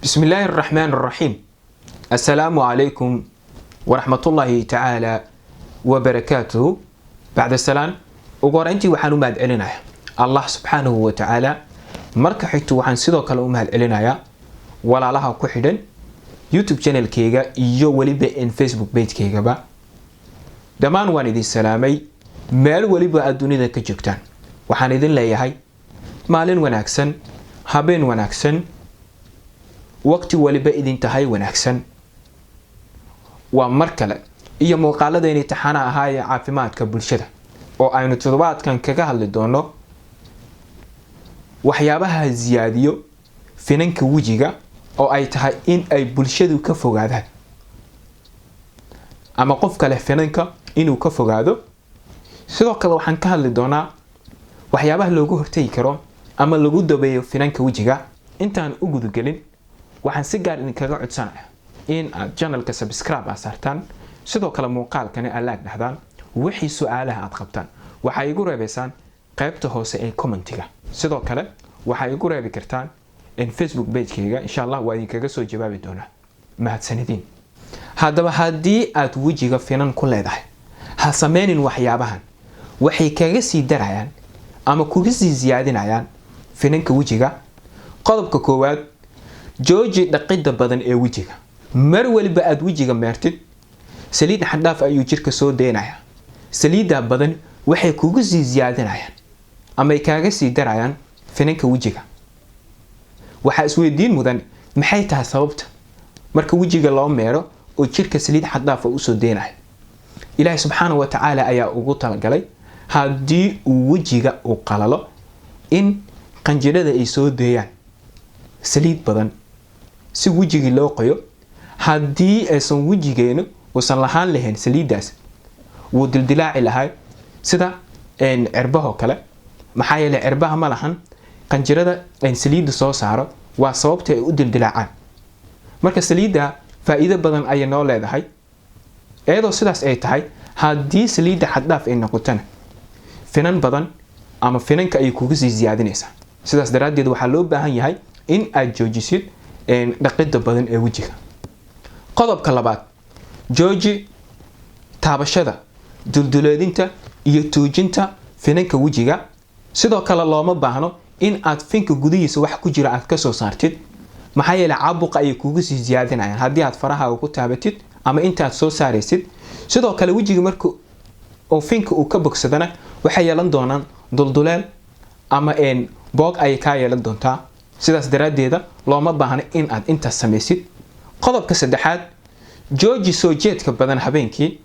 بسم الله الرحمن الرحيم. السلام عليكم ورحمة الله تعالى وبركاته. بعد السلام وقرأنتي وحنو ماد علينا الله سبحانه وتعالى مركا حيتو وحن سيدو كلا ماد علينا ولا لها كحدا يوتيوب channel كيغا يو ولي بين فيسبوك بيت كيغا با دمان وان دي السلامي مال ولي با الدنيا كجوكتان وحان idin leeyahay maalin wanaagsan habeen wanaagsan waqti waliba idin tahay wanaagsan waa mar kale iyo muuqaaladeeni taxana ahaay caafimaadka bulshada oo aynu toddobaadkan kaga hadli doono waxyaabaha ziyaadiyo finanka wajiga oo ay tahay in ay bulshadu ka fogaadaan ama qof kale finanka inuu ka fogaado. sidoo kale waxaan ka hadli doonaa waxyaabaha loogu hortagi karo ama lagu dabeeyo finanka wajiga. intaan u gudagelin waxaan si gaar ah kaga codsanayaa in aad channelka subscribe saartaan, sidoo kale muuqaalkani aad like dhahdaan, wixii su'aalaha aad qabtaan waxa igu reebaysaan qaybta hoose ee commentiga. sidoo kale waxa igu reebi kartaan in Facebook page-kayga insha Allah waa idin kaga soo jawaabi doonaa. mahadsanidin. haddaba haddii aad wajiga finan ku leedahay ha sameenin waxyaabahan, waxay kaga sii darayaan ama kuga sii ziyaadinayaan finanka wajiga. qodobka koowaad, jooji dhaqida badan ee wajiga. mar waliba aad wajiga meertid saliid xad dhaaf ayuu jirka soo deynaya. saliida badan waxay kuga sii ziyaadinayaan ama ay kaga sii darayaan finanka wajiga. waxa isweydiin mudan maxay tahay sababta marka wajiga loo meero oo jirka saliid xad dhaaf u soo deynaya? ilaahay subxaanahu wa ta'ala ayaa ugu talagalay haddii uu wajiga u qalalo in qanjirada ay soo deeyaan saliid badan si wajigi loo qoyo. haddii aysan wajigeenu uusan lahaan lahayn saliidaas wuu dildilaaci lahay sida cirbaha kale. maxaa yeelay cirbaha ma lahan qanjirada saliida soo saaro, waa sababta ay u dildilaacaan. marka saliida faa'iido badan ay noo leedahay. iyadoo sidaas ay tahay, haddii saliida xad dhaaf ay noqotana finan badan ama finanka ay kuga sii ziyaadinaysaa. sidaas daraadeed waxaa loo baahan yahay in aad joojisid dhaqida badan ee wajiga. qodobka labaad, jooji taabashada, dulduleedinta iyo tuujinta finanka wajiga. sidoo kale looma baahno in aad finka gudihiisa wax ku jira aad ka soo saartid, maxaa yeelay caabuqa ay kuga sii ziyaadinayaan haddii aad farahaaga ku taabatid ama intaad soo saaraysid. sidoo kale wajiga marka oo finka uu ka bogsadana waxay yeelan doonaan dulduleel ama boog ay ka yeelan doontaa. sidaas daraadeeda looma baahno in aad intaas samaysid. qodobka saddexaad, jooji soo jeedka badan habeenkii.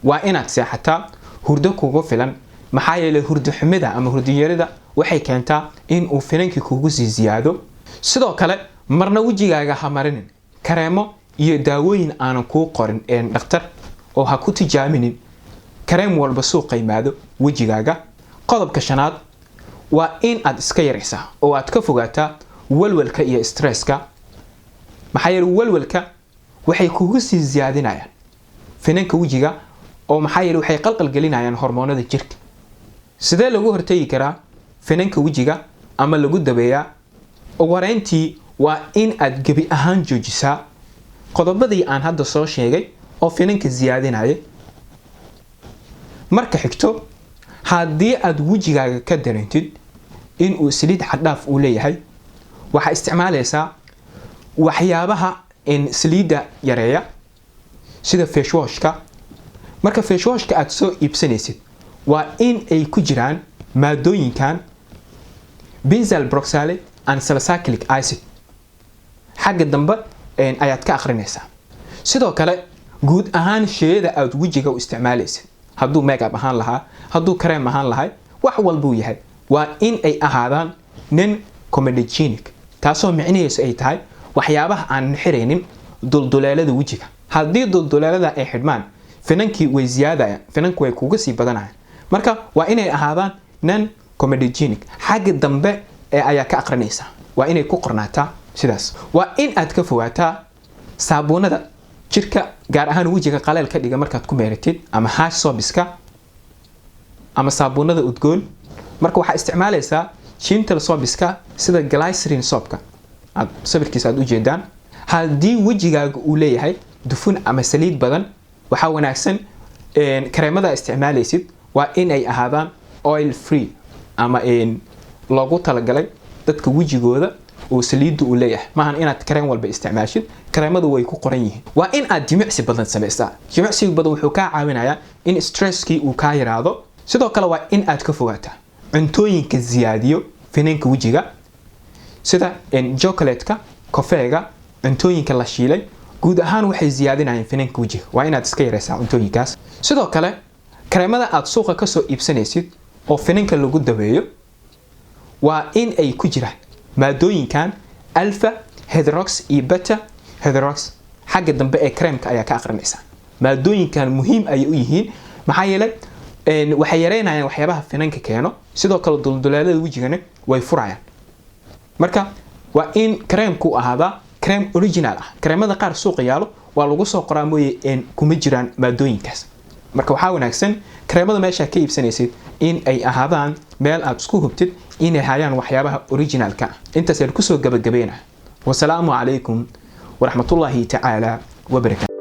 waa inaad seexataa hurdo kugu filan, maxaa yeelay hurdo xumida ama hurdo yarida waxay keentaa in uu finankii kugu sii ziyaado. sidoo kale marna wajigaaga ha marinin kareemo iyo daawooyin aanan kuu qorin dhakhtar, oo ha ku tijaabinin kareem walba suuqa yimaado wajigaaga. qodobka shanaad, waa in aad iska yaraysaa oo aad ka fogaataa walwalka iyo stresska. maxaa yeelay walwalka waxay kugu sii ziyaadinayaan finanka wajiga, oo maxaa yeelay waxay qalqal gelinayaan hormoonada jirka. sidee lagu hortagi karaa finanka wajiga ama lagu dabeeyaa? ugu horeyntii waa in aad gebi ahaan joojisaa qodobadii aan hadda soo sheegay oo finanka ziyaadinaya. marka xigto, haddii aad wajigaaga ka dareentid in uu saliid xad dhaaf u leeyahay, waxaa isticmaalaysaa waxyaabaha saliida yareeya sida face washka. marka face washka aad soo iibsanaysid waa in ay ku jiraan maadooyinkan benzyl peroxide and salicylic acid. xagga dambe ayaad ka akhrinaysaa. sidoo kale guud ahaan shayada aad wajiga u isticmaalaysid, hadduu makeup ahaan lahaa, hadduu kareem ahaan lahay, wax walbuu yahay, waa in ay ahaadaan non comedogenic, taasoo micnaheedu ay tahay waxyaabaha aan xiraynin dulduleelada wajiga. haddii dulduleelada ay xidhmaan finankii way ziyaadayaan, finanku way kuga sii badanayaan. marka waa inay ahaadaan non comedogenic. xagga dambe ayaa ka akhrinaysaa, waa inay ku qornaataa sidaas. waa in aad ka fogaataa saabuunada jirka gaar ahaan wajiga qaleel ka dhiga markaad ku meeratid, ama hash soapiska ama saabuunada udgoon. marka waxaa isticmaalaysaa gentle soapiska sida glycerin soapka aad sawirkiisa aad u jeedaan. haddii wejigaaga uu leeyahay dufun ama saliid badan waxa wanaagsan kareemada isticmaalaysid waa in ay ahaadaan oil free ama loogu talagalay dadka wejigooda oo saliidu u leeyahay maahan inaad kareem walba isticmaashid kareemadu way ku qoran yihiin. waa in aad jimicsi badan samaysaa. jimicsiga badan wuxuu ka caawinayaa in stresskii uu ka yaraado. sidoo kale waa in aad ka fogaataa cuntooyinka ziyaadiyo finanka wejiga sida chocolate-ka, kafeega, cuntooyinka la shiilay guud ahaan waxay ziyaadinayaan finanka wejiga. waa inaad iska yareysaa cuntooyinkaas. sidoo kale kareemada aad suuqa ka soo iibsanaysid oo finanka lagu daweeyo waa in ay ku jiraan maadooyinkan alpha hydrox iyo beta hydrox. xagga dambe ee kareemka ayaa ka aqrinaysa. maadooyinkan muhiim ay u yihiin maxaa yeelay waxay yareynayaan waxyaabaha finanka keeno. sidoo kale duldulaalada wejigana way furayaan. marka waa in kareemku ahaada kareem original ah. kareemada qaar suuqa yaalo waa lagu soo qoraa mooyee kuma jiraan maadooyinkaas. marka waxaa wanaagsan kareemada meesha ka iibsanaysid in ay ahaadaan meel aad isku hubtid inay hayaan waxyaabaha originalka. intaas ayaan kusoo gabagabeynaa. wasalaamu calaykum waraxmatullaahi tacaala wabarakaatu.